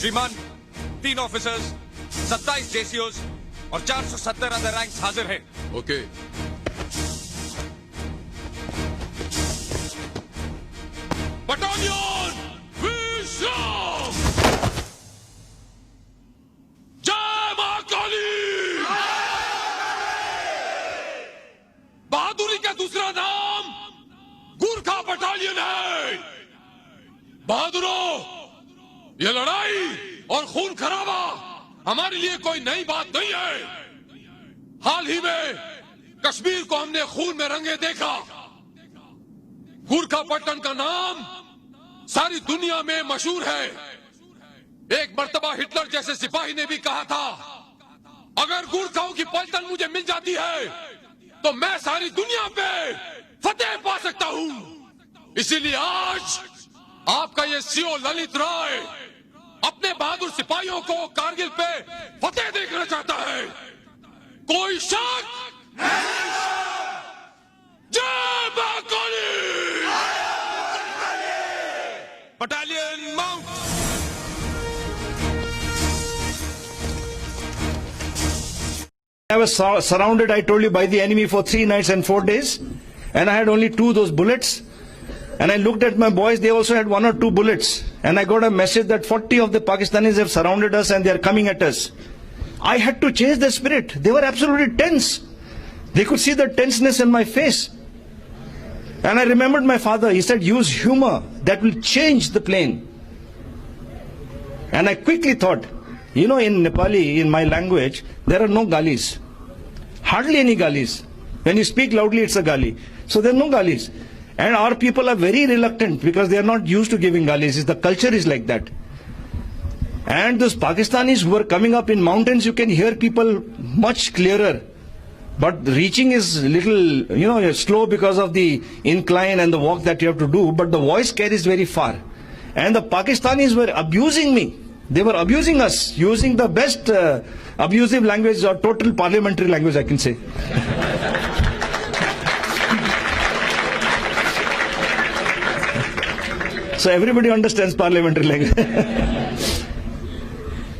श्रीमान, 3 ऑफिसर्स, 27 जेसीओस और 470 other ranks हाजिर हैं। ओके। बटालियन विश्राम। जय मां काली। बहादुरी का दूसरा नाम गुरखा बटालियन है। बहादुरों, ये लड़ाई और खून खराबा हमारे लिए कोई नई बात नहीं है। हाल ही में कश्मीर को हमने खून में रंगे देखा। गुरखा पट्टन का नाम सारी दुनिया में मशहूर है। एक मर्तबा हिटलर जैसे सिपाही ने भी कहा था, अगर गुरखाओं की पलटन मुझे मिल जाती है तो मैं सारी दुनिया पे फतेह पा सकता हूं। इसीलिए आज आपका ये सीओ ललित राय अपने बहादुर सिपाहियों को कारगिल पे फतेह देखना चाहता है। कोई शक? जय मां Kali. Battalion mount. I was surrounded, I told you, by the enemy for 3 nights and 4 days, and I had only 2 those bullets. And I looked at my boys, they also had 1 or 2 bullets. And I got a message that 40 of the Pakistanis have surrounded us and they are coming at us. I had to change their spirit. They were absolutely tense. They could see the tenseness in my face. And I remembered my father. He said, use humor. That will change the plane. And I quickly thought, you know, in Nepali, in my language, there are no galis. Hardly any galis. When you speak loudly, it's a gali. So there are no galis. And our people are very reluctant because they are not used to giving galis. The culture is like that. And those Pakistanis who are coming up in mountains, you can hear people much clearer. But reaching is little, you know, slow because of the incline and the walk that you have to do. But the voice carries very far. And the Pakistanis were abusing me. They were abusing us, using the best abusive language or total parliamentary language, I can say. So everybody understands parliamentary language.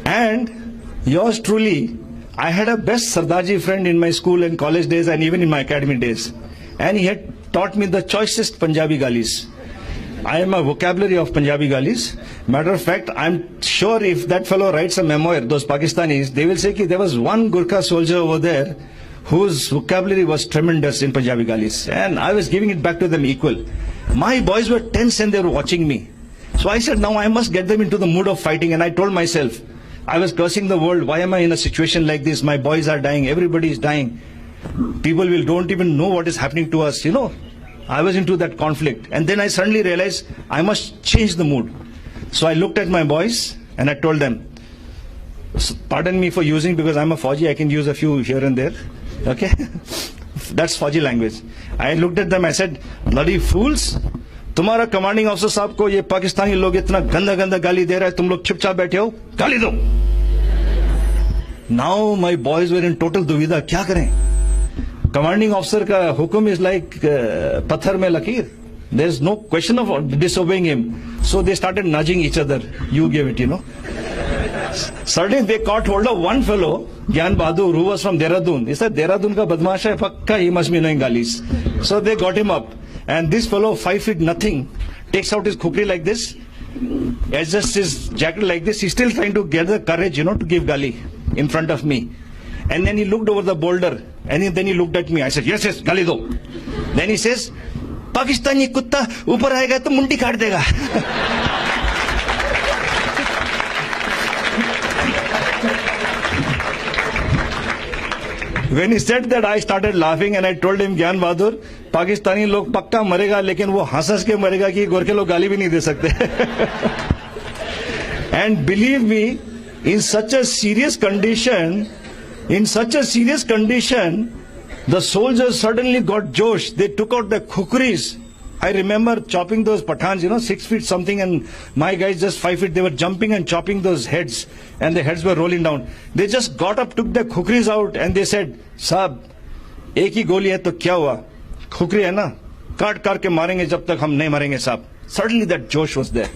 And yours truly, I had a best Sardarji friend in my school and college days and even in my academic days. And he had taught me the choicest Punjabi galis. I am a vocabulary of Punjabi galis. Matter of fact, I'm sure if that fellow writes a memoir, those Pakistanis, they will say that there was one Gurkha soldier over there whose vocabulary was tremendous in Punjabi galis. And I was giving it back to them equal. My boys were tense and they were watching me. So I said, now I must get them into the mood of fighting. And I told myself, I was cursing the world. Why am I in a situation like this? My boys are dying. Everybody is dying. People don't even know what is happening to us. You know, I was into that conflict. And then I suddenly realized I must change the mood. So I looked at my boys and I told them, pardon me for using, because I'm a Fauji, I can use a few here and there. Okay? That's Fauji language. I looked at them, I said, bloody fools, तुम्हारा commanding officer साहब को ये पाकिस्तानी लोग इतना गंदा गंदा गाली दे रहा है, तुम लोग चुपचाप बैठे हो, गाली दो. Now my boys were in total दुविधा, क्या करें? कमांडिंग ऑफिसर का हुक्म is like पत्थर में लकीर. There is no question of disobeying him. So they started nudging each other. You gave it, you know. Suddenly they caught hold of one fellow, Gyan Bahadur, who was from Dehradun. He said, Dehradun ka badmash hai, pakka, he must be knowing galis. So they got him up. And this fellow, 5 feet nothing, takes out his khukri like this, adjusts his jacket like this. He's still trying to get the courage, you know, to give gali in front of me. And then he looked over the boulder, and then he looked at me. I said, yes, yes, gali do. Then he says, Pakistani kutta upar aayega to mundi kaat dega. When he said that, I started laughing and I told him, Gyan Bahadur, Pakistani log pakka marega, lekin wo हंस के मरेगा कि गोरखे लोग गाली भी नहीं दे सकते. And believe me, in such a serious condition, the soldiers suddenly got josh. They took out the khukris. I remember chopping those Pathans, you know, 6 feet something, and my guys just 5 feet. They were jumping and chopping those heads, and the heads were rolling down. They just got up, took the khukris out, and they said, "Saab, एक ही गोली है तो क्या हुआ? खुकरी है ना, काट काट के मारेंगे जब तक हम नहीं मरेंगे साहब." Suddenly that josh was there.